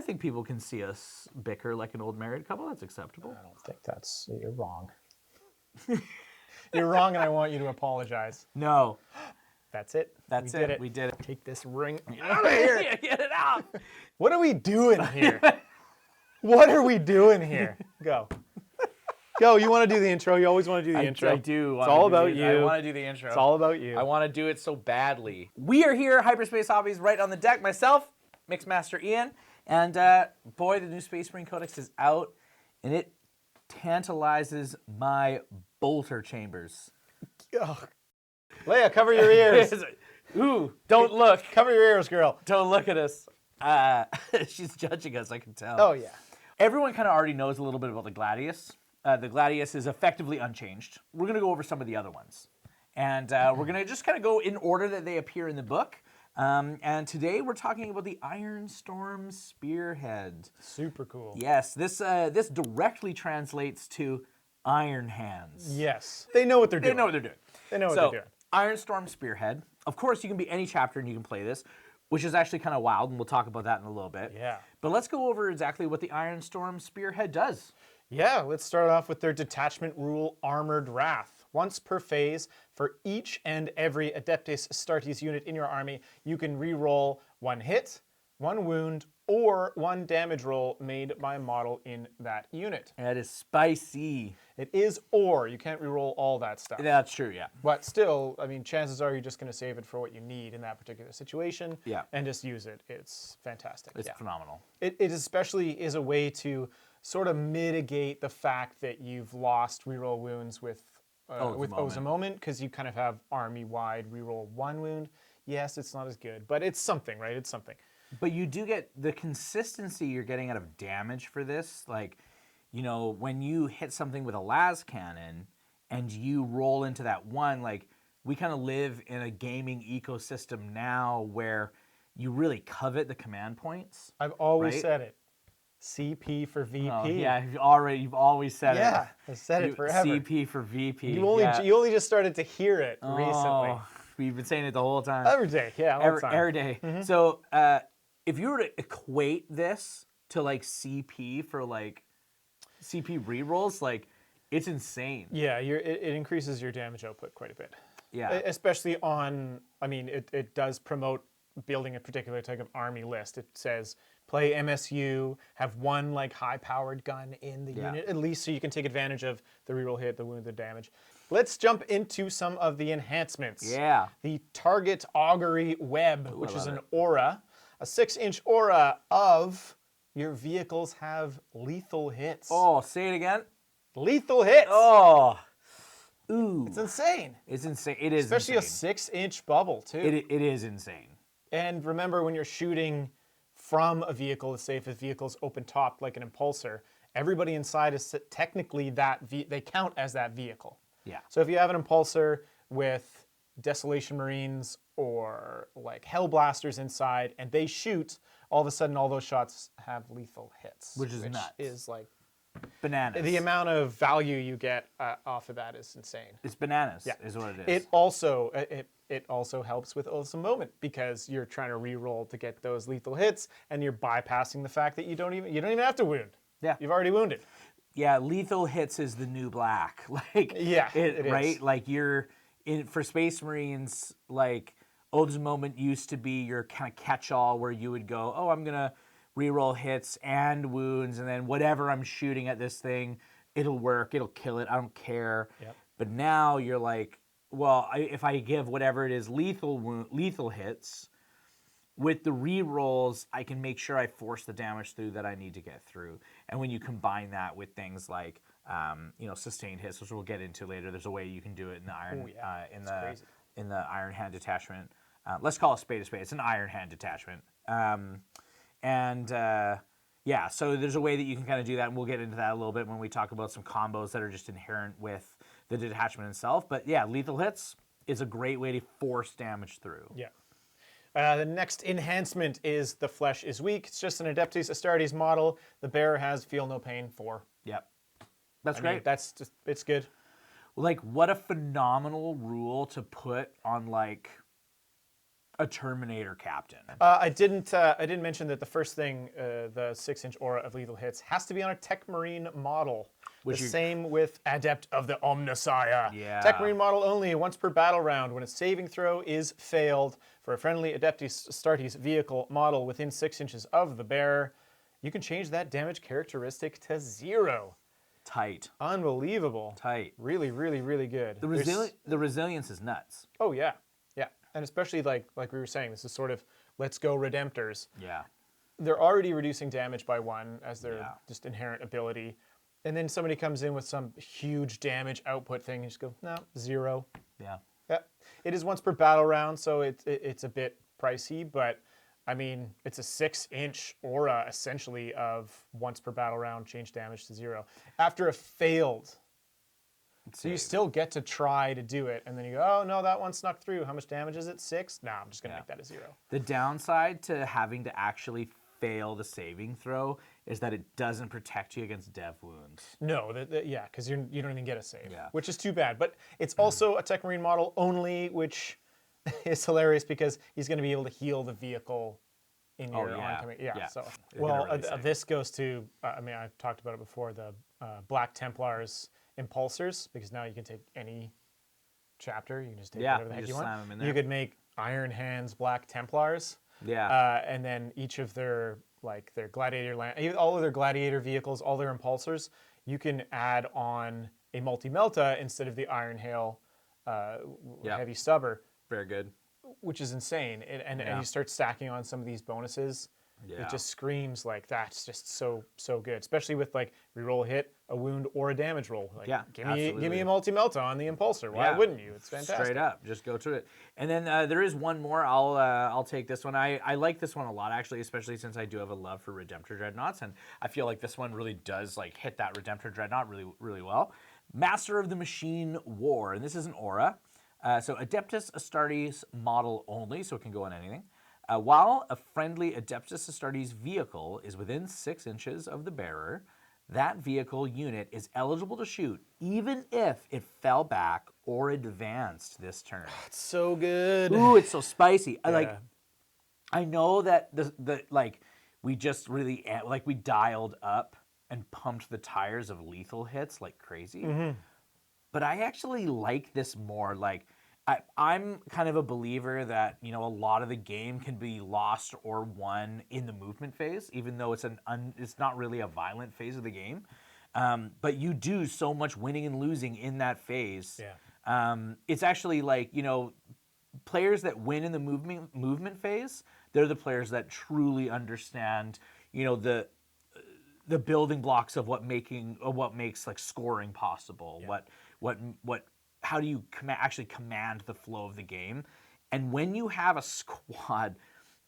think people can see us bicker like an old married couple. That's acceptable. I don't think you're wrong. You're wrong, and I want you to apologize. No. That's it. That's we did it. We did it. Take this ring out of here. Get it out. What are we doing here? What are we doing here? Go. Go. You want to do the intro. You always want to do the intro. I do. It's all about you. I want to do the intro. It's all about you. I want to do it so badly. We are here, Hyperspace Hobbies, right on the deck. Myself, Mixmaster Ian, and boy, the new Space Marine Codex is out, and it tantalizes my bolter chambers. Oh. Leia, cover your ears. Ooh, don't look. Cover your ears, girl. Don't look at us. She's judging us, I can tell. Oh, yeah. Everyone kind of already knows a little bit about the Gladius. The Gladius is effectively unchanged. We're going to go over some of the other ones. And we're going to just kind of go in order that they appear in the book. And today we're talking about the Ironstorm Spearhead. Super cool. Yes, this directly translates to Iron Hands. Yes. They know what they're doing. They know what they're doing. They know what they're doing. Ironstorm Spearhead. Of course, you can be any chapter and you can play this, which is actually kind of wild, and we'll talk about that in a little bit. Yeah. But let's go over exactly what the Ironstorm Spearhead does. Yeah, let's start off with their Detachment rule, Armored Wrath. Once per phase, for each and every Adeptus Astartes unit in your army, you can re-roll 1 hit, 1 wound, or 1 damage roll made by a model in that unit. That is spicy. It is or. You can't re-roll all that stuff. That's true, yeah. But still, I mean, chances are you're just going to save it for what you need in that particular situation. Yeah. And just use it. It's fantastic. It's phenomenal. It especially is a way to sort of mitigate the fact that you've lost reroll wounds with Oza Moment, because you kind of have army-wide reroll 1 wound. Yes, it's not as good, but it's something, right? It's something. But you do get the consistency you're getting out of damage for this. Like, you know, when you hit something with a las cannon and you roll into that 1, like, we kind of live in a gaming ecosystem now where you really covet the command points. I've always said it. CP for VP. Oh, yeah, you've always said it. Yeah, I've said it forever. CP for VP. You only just started to hear it recently. We've been saying it the whole time. Every day, yeah, all the time. Every day. Mm-hmm. So if you were to equate this to like CP for like CP rerolls, like it's insane. Yeah, it increases your damage output quite a bit. Yeah. Especially on, I mean, it does promote building a particular type of army list. It says play MSU, have 1 like high-powered gun in the unit, at least, so you can take advantage of the reroll hit, the wound, the damage. Let's jump into some of the enhancements. Yeah. The Target Augury Web, which is an aura, a 6-inch aura of your vehicles have lethal hits. Oh, say it again. Lethal hits. Oh. Ooh. It's insane. It's insane. It is Especially insane. a 6-inch bubble, too. It is insane. And remember, when you're shooting from a vehicle, let's say if the vehicle's open top like an impulsor, everybody inside is technically they count as that vehicle. Yeah. So if you have an impulsor with Desolation Marines or like Hellblasters inside and they shoot, all of a sudden all those shots have lethal hits. Which is nuts. Is like bananas. The amount of value you get off of that is insane. It's bananas, is what it is. It also helps with Oaths of Moment because you're trying to re-roll to get those lethal hits, and you're bypassing the fact that you don't even have to wound. Yeah, you've already wounded. Yeah, lethal hits is the new black. Like it right? is. Like for Space Marines, like Oaths of Moment used to be your kind of catch-all where you would go, oh, I'm gonna re-roll hits and wounds, and then whatever I'm shooting at this thing, it'll work, it'll kill it, I don't care. Yep. But now you're like, well, if I give whatever it is lethal hits, with the re-rolls, I can make sure I force the damage through that I need to get through. And when you combine that with things like, sustained hits, which we'll get into later, there's a way you can do it in the in the Iron Hand Detachment. Let's call it spade a spade. It's an Iron Hand Detachment. So there's a way that you can kind of do that, and we'll get into that a little bit when we talk about some combos that are just inherent with the detachment itself. But yeah, lethal hits is a great way to force damage through. Yeah. The next enhancement is the Flesh is Weak. It's just an Adeptus Astartes model. The bearer has Feel No Pain 4. Yep. That's great. It's good. Like, what a phenomenal rule to put on, like, a Terminator captain. I didn't mention that the first thing, the 6-inch aura of lethal hits, has to be on a Tech Marine model. Same with Adept of the Omnissiah. Yeah. Tech Marine model only, once per battle round. When a saving throw is failed for a friendly Adeptus Astartes vehicle model within 6 inches of the bearer, you can change that damage characteristic to 0. Tight. Unbelievable. Tight. Really, really, really good. The resilience is nuts. Oh yeah, yeah, and especially like we were saying, this is sort of let's go Redemptors. Yeah. They're already reducing damage by 1 as their just inherent ability, and then somebody comes in with some huge damage output thing, and you just go, no, 0. Yeah. Yeah, it is once per battle round, so it's a bit pricey, but I mean, it's a 6-inch aura essentially of once per battle round, change damage to 0 after a failed. So you still get to try to do it, and then you go, oh no, that one snuck through. How much damage is it? 6? No, I'm just gonna make that a 0. The downside to having to actually fail the saving throw is that it doesn't protect you against dev wounds. No, yeah, because you don't even get a save, Yeah. which is too bad. But it's also a Tech Marine model only, which is hilarious because he's going to be able to heal the vehicle in your oncoming. Yeah. So, well, this goes to. I mean, I've talked about it before. The Black Templars Impulsors, because now you can take any chapter. You can just take whatever the heck you want. Slam them in there. You could make Iron Hands Black Templars. Yeah. And then each of their gladiator all of their gladiator vehicles, all their impulsors, you can add on a multi-melta instead of the Iron Hail heavy stubber. Very good. Which is insane. And you start stacking on some of these bonuses. Yeah. It just screams like that's just so good, especially with like reroll a hit, a wound, or a damage roll. Like, give me a multi-melta on the impulsor. Why wouldn't you? It's fantastic. Straight up, just go to it. And then there is one more. I'll take this one. I like this one a lot actually, especially since I do have a love for Redemptor Dreadnoughts, and I feel like this one really does like hit that Redemptor Dreadnought really well. Master of the Machine War, and this is an aura. So Adeptus Astartes model only, so it can go on anything. While a friendly Adeptus Astartes vehicle is within 6 inches of the bearer, that vehicle unit is eligible to shoot even if it fell back or advanced this turn. It's so good. Ooh, it's so spicy. I know that we just really we dialed up and pumped the tires of lethal hits like crazy. Mm-hmm. But I actually like this more. Like, I'm kind of a believer that, a lot of the game can be lost or won in the movement phase, even though it's not really a violent phase of the game. But you do so much winning and losing in that phase. Yeah. It's actually like, players that win in the movement phase, they're the players that truly understand, the building blocks of what makes like scoring possible. Yeah. How do you actually command the flow of the game? And when you have a squad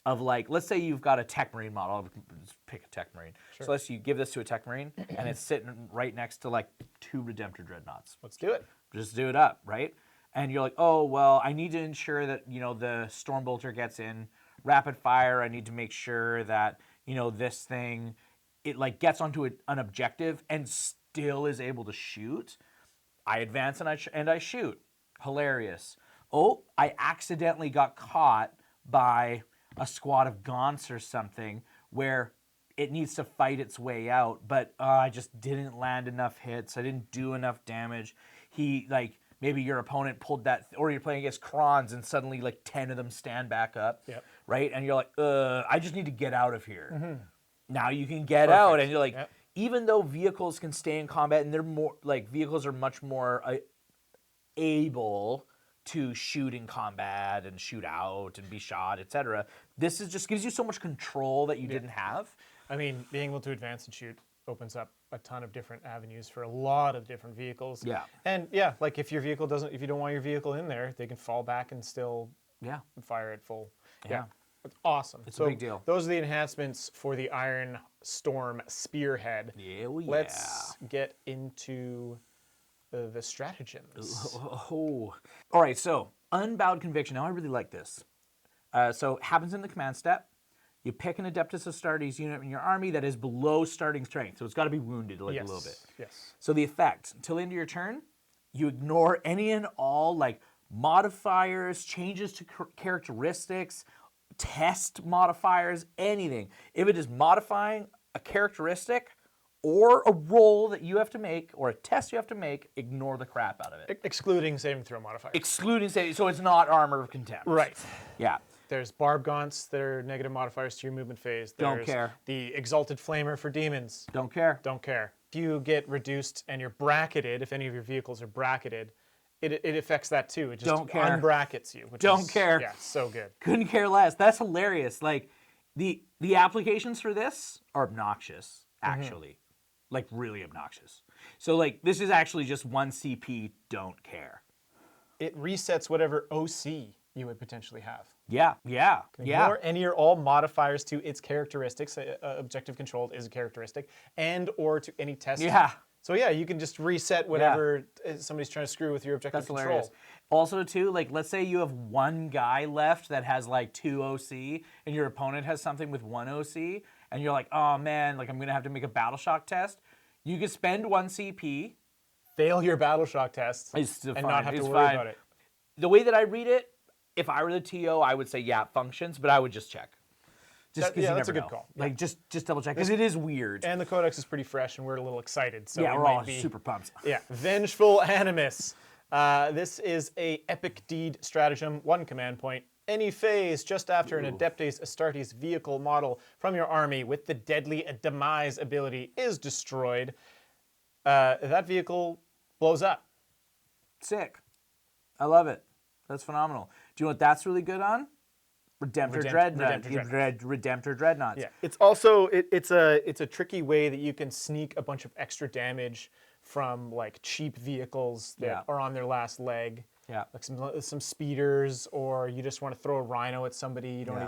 of let's say you've got a Tech Marine model, let's pick a Tech Marine. Sure. So let's you give this to a Tech Marine, and it's sitting right next to 2 Redemptor Dreadnoughts. Let's do it. Just do it up, right? And you're like, oh, well, I need to ensure that, the Stormbolter gets in rapid fire. I need to make sure that, this thing, it gets onto an objective and still is able to shoot. I advance and I shoot. Hilarious. Oh, I accidentally got caught by a squad of Gaunts or something where it needs to fight its way out, but I just didn't land enough hits. I didn't do enough damage. Maybe your opponent pulled that, or you're playing against Krons and suddenly 10 of them stand back up, right? And you're like, I just need to get out of here. Mm-hmm. Now you can get out, and you're like, even though vehicles can stay in combat, and they're more vehicles are much more able to shoot in combat and shoot out and be shot, etc. This just gives you so much control that you didn't have. I mean, being able to advance and shoot opens up a ton of different avenues for a lot of different vehicles. Yeah. And if your vehicle if you don't want your vehicle in there, they can fall back and still fire at full. Yeah. It's awesome. It's a big deal. Those are the enhancements for the Ironstorm Spearhead. Yeah. Let's get into the stratagems. Oh. All right, so Unbowed Conviction. Now, I really like this. So it happens in the command step. You pick an Adeptus Astartes unit in your army that is below starting strength. So it's got to be wounded a little bit. Yes. So the effect, until the end of your turn, you ignore any and all modifiers, changes to characteristics, test modifiers, anything. If it is modifying a characteristic or a roll that you have to make or a test you have to make, ignore the crap out of it. Excluding saving throw modifiers. Excluding saving, so it's not Armor of Contempt. Right. Yeah. There's Barb Gaunts that are negative modifiers to your movement phase. There's Don't care. The Exalted Flamer for demons. Don't care. Don't care. If you get reduced and you're bracketed, if any of your vehicles are bracketed, it affects that too. It just Don't care. unbrackets you. Don't care. Yeah, so good. Couldn't care less. That's hilarious. Like the applications for this are obnoxious, actually. Like really obnoxious. So like this is actually just 1 CP, don't care. It resets whatever OC you would potentially have. Yeah. Ignore any or all modifiers to its characteristics. Objective controlled is a characteristic, and or to any test. Yeah. So yeah, you can just reset whatever somebody's trying to screw with your objective That's control. hilarious. Also, too, like let's say you have one guy left that has like 2 OC, and your opponent has something with 1 OC, and you're like, oh man, like I'm gonna have to make a battle shock test. You can spend 1 CP. Fail your battle shock test It's still and fine. not have It's to worry fine. about it. The way that I read it, if I were the TO, I would say yeah, it functions, but I would just check. Just because that's you a never good know. call. Like just double check because it is weird. And the codex is pretty fresh, and we're a little excited. So Yeah, it we're might all be, super pumped. Yeah, Vengeful Animus. This is a epic deed stratagem, 1 command point. Any phase just after an Adeptus Astartes vehicle model from your army with the deadly demise ability is destroyed, that vehicle blows up. Sick. I love it. That's phenomenal. Do you know what that's really good on? Redemptor Dreadnought. Redemptor Dreadnoughts. Yeah, it's also it's a tricky way that you can sneak a bunch of extra damage from like cheap vehicles that are on their last leg. Yeah. Like some speeders, or you just want to throw a rhino at somebody. You don't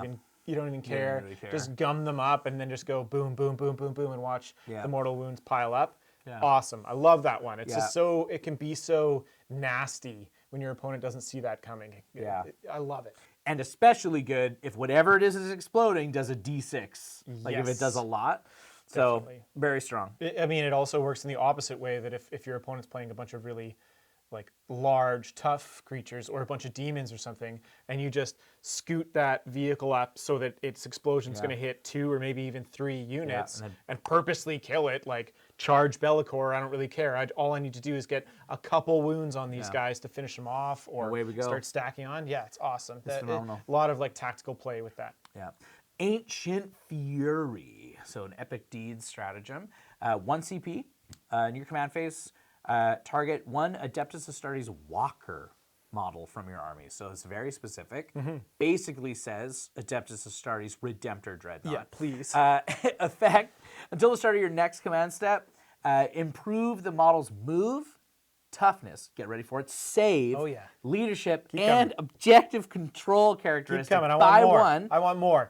even care. really care. Just gum them up and then just go boom, boom, boom, boom, boom, and watch the mortal wounds pile up. Yeah. Awesome. I love that one. It's Yeah. just so it can be so nasty when your opponent doesn't see that coming. Yeah. I love it. And especially good if whatever it is exploding does a D6. Like if it Yes. does a lot. So Definitely. very strong. I mean, it also works in the opposite way, that if your opponent's playing a bunch of really like large, tough creatures or a bunch of demons or something, and you just scoot that vehicle up so that its explosion's going to hit 2 or maybe even 3 units, and purposely kill it, like charge Bellicor, I don't really care. All I need to do is get a couple wounds on these guys to finish them off, or away we go. start stacking on. Yeah, it's awesome. It's phenomenal. A lot of like tactical play with that. Yeah. Ancient Fury. So an epic deeds stratagem. 1 CP. In your command phase, target 1 Adeptus Astartes Walker model from your army. So it's very specific. Basically says Adeptus Astartes Redemptor Dreadnought. Yeah, please. Effect. Until the start of your next command step, improve the model's move, toughness, get ready for it, save, leadership, and objective control characteristics Keep coming. I by want more. 1. I want more.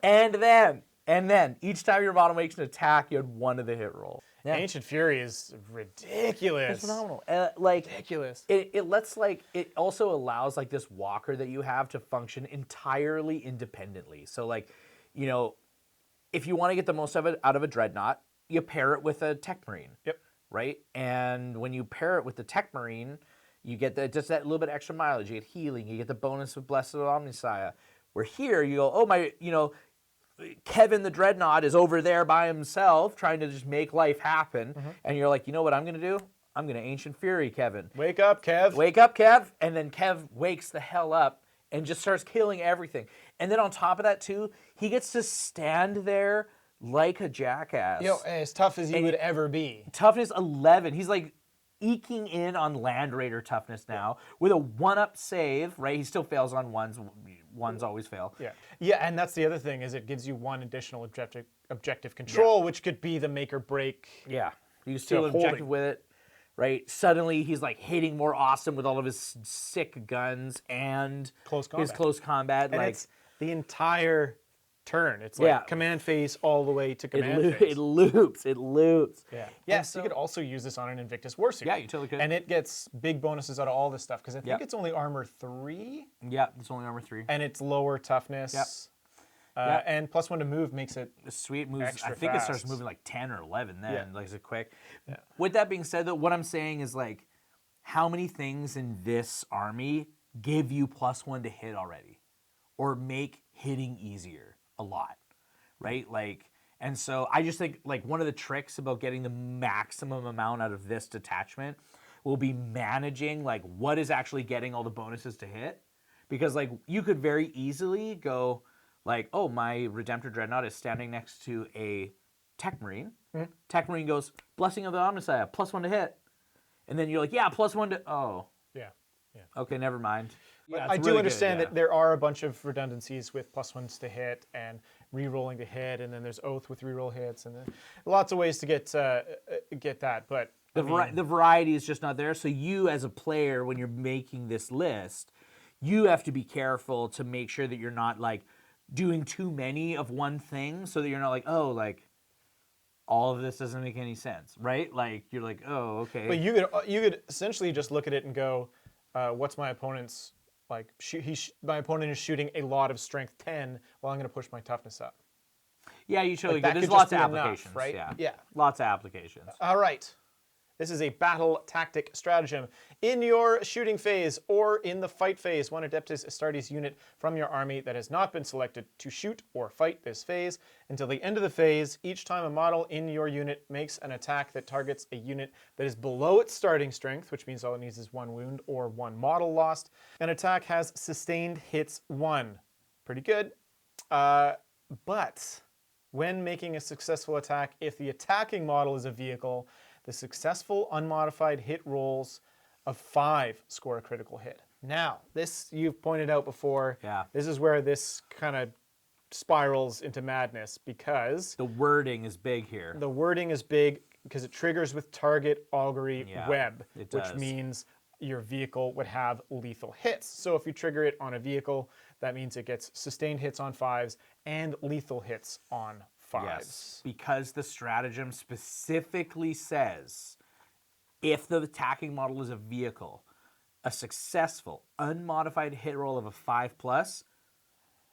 And then, each time your model makes an attack, you had 1 of the hit roll. Yeah. Ancient Fury is ridiculous. It's phenomenal. Ridiculous. It lets it also allows like this walker that you have to function entirely independently. So like, you know, if you want to get the most of it out of a dreadnought, you pair it with a tech marine. Yep. Right? And when you pair it with the tech marine, you get just that little bit extra mileage. You get healing. You get the bonus of Blessed Omnissiah. Where here you go, oh my, you know, Kevin the Dreadnought is over there by himself trying to just make life happen. And you're like, you know what I'm going to do? I'm going to Ancient Fury, Kevin. Wake up, Kev. Wake up, Kev. And then Kev wakes the hell up and just starts killing everything. And then on top of that, too, he gets to stand there like a jackass. Yo, as tough as he would ever be. Toughness 11. He's like eking in on Land Raider toughness now with a 1-up save, right? He still fails on 1s. 1s always fail. Yeah, and that's the other thing, is it gives you 1 additional objective control, which could be the make or break. Yeah. You steal an objective with it, right? Suddenly he's like hitting more awesome with all of his sick guns and his close combat. And like it's the entire turn. It's like command phase all the way to command phase. It loops. Yeah. Yes, you could also use this on an Invictus Warsuit. Yeah, you totally could. And it gets big bonuses out of all this stuff, because I think it's only armor 3. Yeah, it's only armor 3. And it's lower toughness. Yep. And +1 to move makes it Sweet moves. extra I think fast. it starts moving like 10 or 11 then. Like it's quick. With that being said, though, what I'm saying is like, how many things in this army give you +1 to hit already, or make hitting easier a lot, right? Like, and so I just think like one of the tricks about getting the maximum amount out of this detachment will be managing like what is actually getting all the bonuses to hit, because like you could very easily go like, oh, my Redemptor Dreadnought is standing next to a Tech Marine. Tech Marine goes, Blessing of the Omnissiah, +1 to hit. And then you're like, yeah, +1 to, oh, Yeah. Yeah. okay, never mind. But Yeah, I it's do really understand good, that there are a bunch of redundancies with +1s to hit and re-rolling to hit, and then there's Oath with re-roll hits, and then lots of ways to get that. But the variety is just not there. So you, as a player, when you're making this list, you have to be careful to make sure that you're not like doing too many of one thing, so that you're not like, oh, like all of this doesn't make any sense, right? Like you're like, oh, okay. But you could essentially just look at it and go, what's my opponent's like? My opponent is shooting a lot of strength 10. Well, I'm going to push my toughness up. Yeah, you totally that could. There's could lots just of be enough, applications, right? Yeah. Yeah. Lots of applications. All right. This is a battle tactic stratagem. In your shooting phase or in the fight phase, one Adeptus Astartes unit from your army that has not been selected to shoot or fight this phase until the end of the phase. Each time a model in your unit makes an attack that targets a unit that is below its starting strength, which means all it needs is 1 wound or 1 model lost, an attack has sustained hits 1. Pretty good. But when making a successful attack, if the attacking model is a vehicle, the successful unmodified hit rolls of 5 score a critical hit. Now, this you've pointed out before. Yeah. This is where this kind of spirals into madness, because The wording is big here. the wording is big because it triggers with target augury Yeah, web, it which does. means your vehicle would have lethal hits. So if you trigger it on a vehicle, that means it gets sustained hits on 5s and lethal hits on 5s. Yes, because the stratagem specifically says if the attacking model is a vehicle, a successful unmodified hit roll of a 5+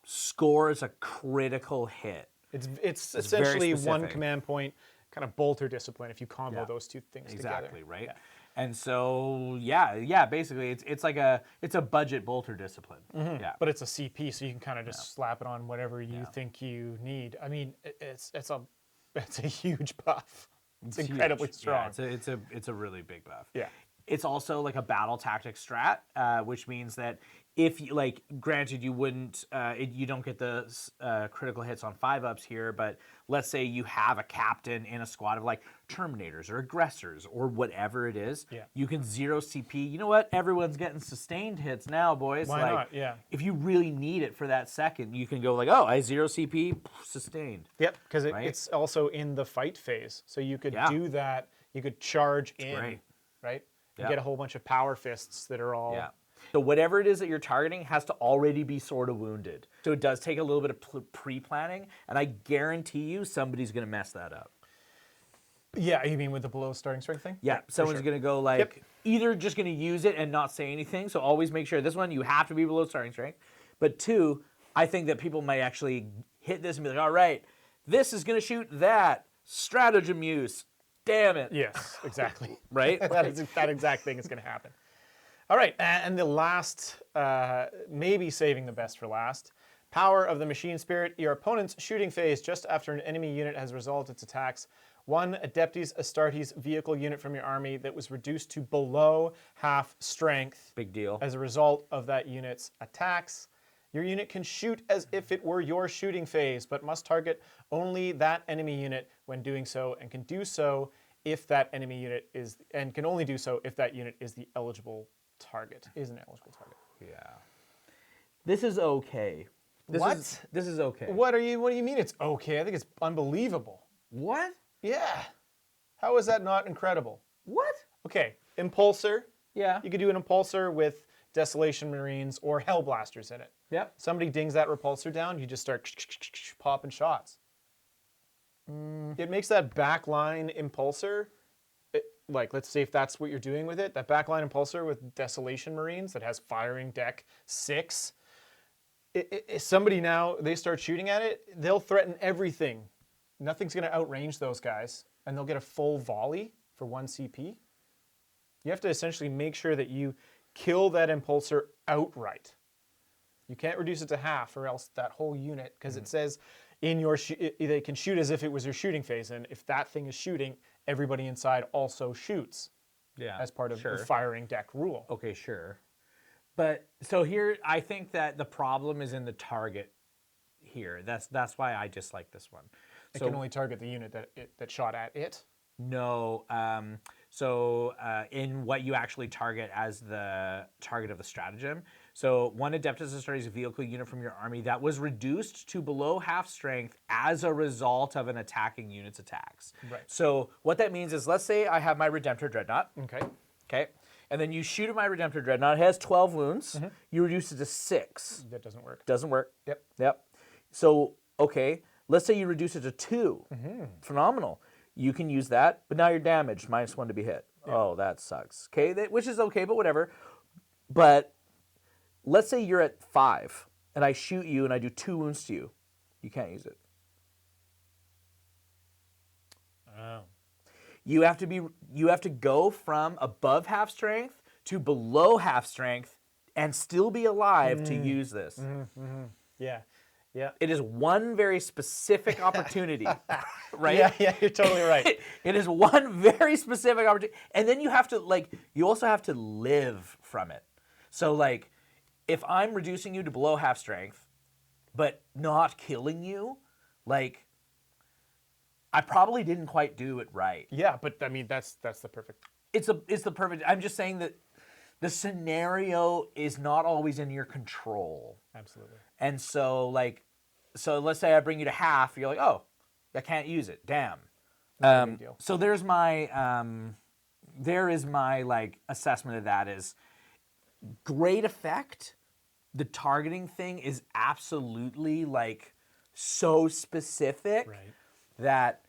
scores a critical hit. It's very essentially one specific. command point, kind of bolt or discipline if you combo Yeah. those two things Exactly, together. right? Yeah. And so yeah, basically it's like a budget bolter discipline. Yeah. But it's a CP, so you can kind of just slap it on whatever you think you need. I mean, it's a huge buff. It's incredibly huge. strong. Yeah, it's a really big buff. Yeah. It's also like a battle tactic strat, which means that if you like, granted you wouldn't, you don't get the critical hits on 5-ups here, but let's say you have a captain in a squad of like Terminators or Aggressors or whatever it is, Yeah. you can 0 CP. You know what? Everyone's getting sustained hits now, boys. Why like, not? Yeah. If you really need it for that second, you can go like, oh, I 0 CP, sustained. Yep, because Right? it's also in the fight phase, so you could Yeah. do that. You could charge in, great. right? You Yeah. get a whole bunch of power fists that are all. Yeah. So whatever it is that you're targeting has to already be sort of wounded. So it does take a little bit of pre-planning, and I guarantee you somebody's going to mess that up. Yeah, you mean with the below starting strength thing? Yeah, for someone's sure. going to go like, either just going to use it and not say anything, so always make sure this one you have to be below starting strength. But 2, I think that people might actually hit this and be like, all right, this is going to shoot that. Stratagem use. Damn it. Yes, exactly. Right? that exact thing is going to happen. All right, and the last, maybe saving the best for last, Power of the Machine Spirit. Your opponent's shooting phase just after an enemy unit has resolved its attacks. 1 Adeptus Astartes vehicle unit from your army that was reduced to below half strength. Big deal. As a result of that unit's attacks. Your unit can shoot as if it were your shooting phase, but must target only that enemy unit when doing so, and can do so if that enemy unit is, and can only do so if that unit is the eligible target, is an eligible target. Yeah. This is okay. What? This is okay. What do you mean it's okay? I think it's unbelievable. What? Yeah. How is that not incredible? What? Okay, Impulsor. Yeah. You could do an Impulsor with Desolation Marines or Hellblasters in it. Yep. Somebody dings that repulsor down, you just start popping shots. It makes that backline impulsor, like let's say if that's what you're doing with it, that backline impulsor with Desolation Marines that has firing deck 6, if somebody now, they start shooting at it, they'll threaten everything. Nothing's going to outrange those guys, and they'll get a full volley for 1 CP. You have to essentially make sure that you kill that impulsor outright. You can't reduce it to half, or else that whole unit, because it says in your they can shoot as if it was your shooting phase, and if that thing is shooting, everybody inside also shoots as part of the firing deck rule. Okay, sure. But so here, I think that the problem is in the target here. That's why I dislike this one. It can only target the unit that shot at it. No. In what you actually target as the target of the stratagem. So one Adeptus Astartes vehicle unit from your army that was reduced to below half strength as a result of an attacking unit's attacks. Right. So what that means is, let's say I have my Redemptor Dreadnought. Okay. Okay. And then you shoot at my Redemptor Dreadnought. It has 12 wounds. You reduce it to 6. That doesn't work. Doesn't work. Yep. So, okay, let's say you reduce it to 2. Phenomenal. You can use that, but now you're damaged, -1 to be hit. Yeah. Oh, that sucks. Okay, which is okay, but whatever. But let's say you're at 5, and I shoot you, and I do 2 wounds to you. You can't use it. Oh. You have to go from above half strength to below half strength and still be alive to use this. Yeah. Yeah. It is one very specific opportunity, right? Yeah, you're totally right. It is one very specific opportunity. And then you have to, you also have to live from it. So, if I'm reducing you to below half strength, but not killing you, I probably didn't quite do it right. Yeah, but I mean, that's the perfect. It's the perfect. I'm just saying that the scenario is not always in your control. Absolutely. And so, so let's say I bring you to half. You're like, oh, I can't use it. Damn. Not a big deal. So there is my assessment of that is great effect. The targeting thing is absolutely so specific that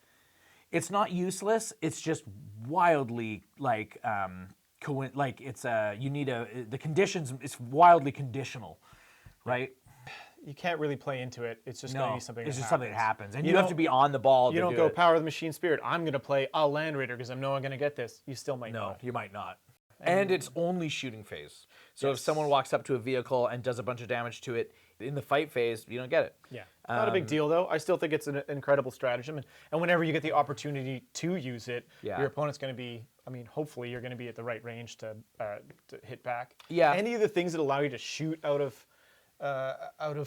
it's not useless. It's just wildly the conditions. It's wildly conditional, right? You can't really play into it. It's just going to be something. It's just something that happens, and you have to be on the ball. You don't go Power of the Machine Spirit. I'm going to play a Land Raider because I know I'm going to get this. You still might not. No, you might not. And it's only shooting phase. So if someone walks up to a vehicle and does a bunch of damage to it in the fight phase, you don't get it. Yeah. Not a big deal, though. I still think it's an incredible stratagem. And whenever you get the opportunity to use it, your opponent's going to be, hopefully you're going to be at the right range to hit back. Yeah. Any of the things that allow you to shoot out of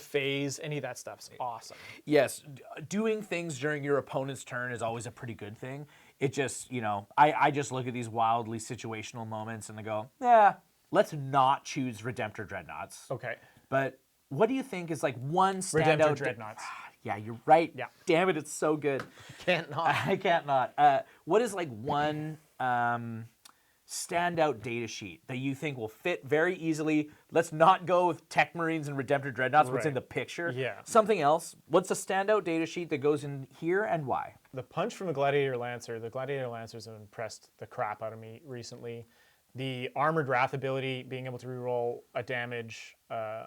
phase, any of that stuff's awesome. Yes. Doing things during your opponent's turn is always a pretty good thing. It just, I just look at these wildly situational moments and I go, let's not choose Redemptor Dreadnoughts. Okay. But what do you think is one standout? Redemptor Dreadnoughts. Yeah, you're right. Yeah. Damn it, it's so good. Can't not. I can't not. What is one standout data sheet that you think will fit very easily? Let's not go with Tech Marines and Redemptor Dreadnoughts, what's in the picture. Yeah. Something else. What's a standout data sheet that goes in here and why? The punch from a Gladiator Lancer. The Gladiator Lancers have impressed the crap out of me recently. The Armored Wrath ability, being able to reroll a damage, a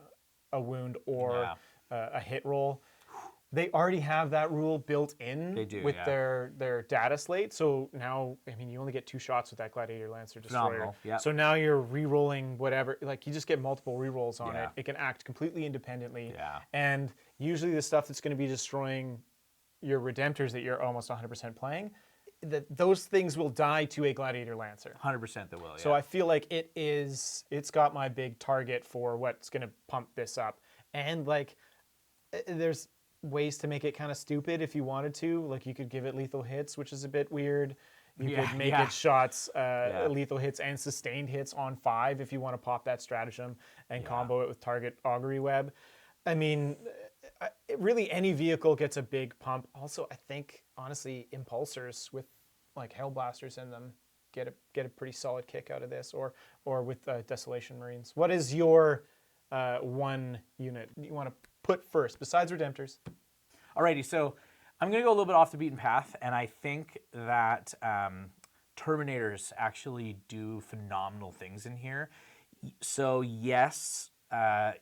wound, or a hit roll. They already have that rule built in with their data slate. So now, you only get 2 shots with that Gladiator Lancer Destroyer. Yep. So now you're re-rolling whatever. You just get multiple re-rolls on it. It can act completely independently. Yeah. And usually the stuff that's going to be destroying your Redemptors that you're almost 100% playing, those things will die to a Gladiator Lancer. 100% they will, yeah. So I feel like it's got my big target for what's going to pump this up. And there's ways to make it kind of stupid if you wanted to. You could give it lethal hits, which is a bit weird. You could make it shots, lethal hits and sustained hits on 5 if you want to pop that stratagem and combo it with target augury web. Really any vehicle gets a big pump. Also, I think, honestly, impulsors with Hellblasters in them get a pretty solid kick out of this, or with Desolation Marines. What is your one unit you want to put first, besides Redemptors? Alrighty, so I'm going to go a little bit off the beaten path, and I think that Terminators actually do phenomenal things in here. So yes,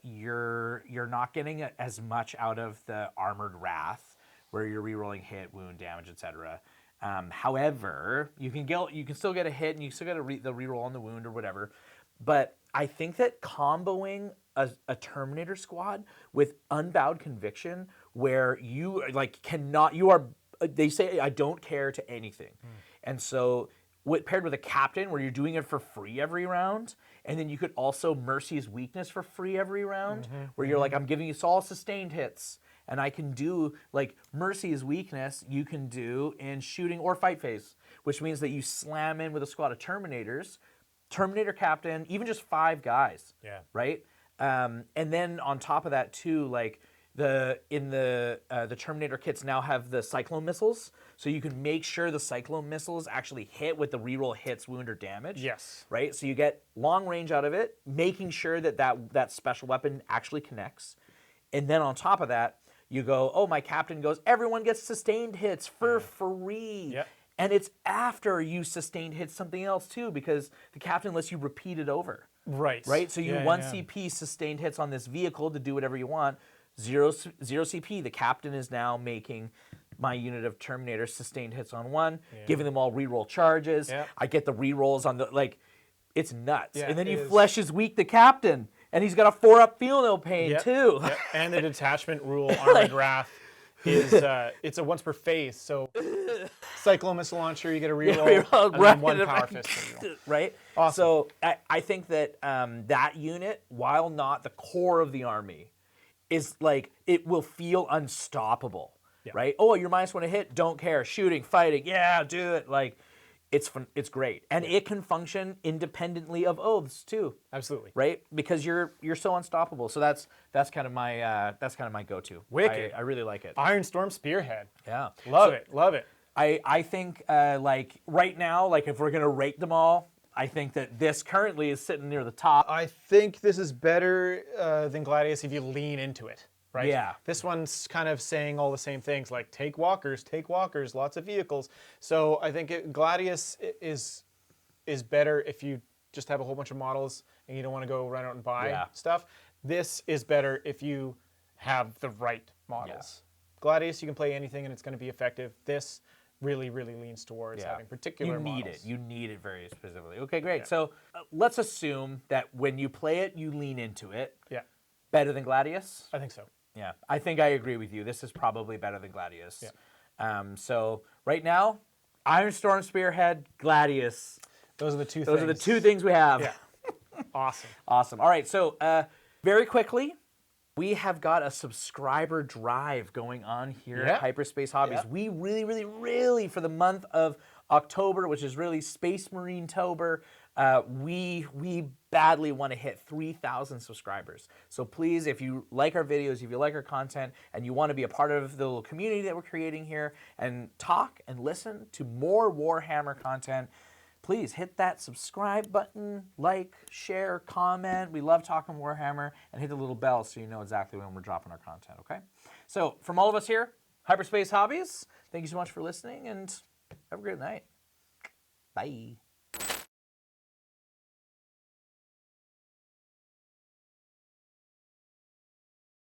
you're not getting as much out of the Armored Wrath, where you're rerolling hit, wound, damage, etc. However, you can still get a hit, and you still get the reroll on the wound or whatever. But I think that comboing a Terminator squad with Unbowed Conviction, where you like cannot, you are, they say I don't care to anything, and so paired with a captain where you're doing it for free every round, and then you could also Mercy's Weakness for free every round, where you're like, I'm giving you all sustained hits, and I can do like Mercy's Weakness you can do in shooting or fight phase, which means that you slam in with a squad of Terminators, Terminator captain, even just 5 guys. Yeah. Right? And then on top of that too, like the Terminator kits now have the Cyclone missiles, so you can make sure the Cyclone missiles actually hit with the reroll hits, wound, or damage. Yes. Right? So you get long range out of it, making sure that special weapon actually connects. And then on top of that, you go, oh, my captain goes, everyone gets sustained hits for free. Yep. And it's after you sustained hit something else too, because the captain lets you repeat it over. Right. Right? So you 1 CP sustained hits on this vehicle to do whatever you want. 0 CP, the captain is now making my unit of Terminators sustained hits on 1, giving them all reroll charges. Yeah. I get the rerolls on the, like, it's nuts. Yeah, and then you is. flesh his weak, the captain, and he's got a 4-up feel no pain too. Yep. And the detachment rule, Armored Wrath, is it's a once per phase. So Cyclone Missile Launcher, you get a reroll, and then 1 Power Fist reroll. Right? Awesome. So I think that that unit, while not the core of the army, is like, it will feel unstoppable. Right? Oh, you're -1 to hit, don't care. Shooting, fighting, yeah, do it. Like, it's fun, it's great. And it can function independently of oaths too. Absolutely. Right? Because you're so unstoppable. So that's kind of my go-to. Wicked. I really like it. Ironstorm Spearhead. Yeah. Love it. Love it. I think like right now, like if we're gonna rate them all, I think that this currently is sitting near the top. I think this is better than Gladius if you lean into it, right? Yeah. This one's kind of saying all the same things, like take walkers, lots of vehicles. So I think Gladius is better if you just have a whole bunch of models and you don't want to go run out and buy stuff. This is better if you have the right models. Gladius, you can play anything and it's going to be effective. This really leans towards having particular models. You need it very specifically. Okay, great. So let's assume that when you play it, you lean into it. Yeah. Better than Gladius? I think so. Yeah, I think I agree with you. This is probably better than Gladius. Yeah. So right now, Ironstorm Spearhead, Gladius. Those are the two Those are the 2 things we have. Yeah. Awesome. Awesome. All right, so very quickly, we have got a subscriber drive going on here at Hyperspace Hobbies. Yeah. We really, for the month of October, which is really Space Marine-tober, we badly want to hit 3,000 subscribers. So please, if you like our videos, if you like our content, and you want to be a part of the little community that we're creating here and talk and listen to more Warhammer content, please hit that subscribe button, like, share, comment. We love talking Warhammer, and hit the little bell so you know exactly when we're dropping our content, okay? So from all of us here, Hyperspace Hobbies, thank you so much for listening, and have a great night. Bye.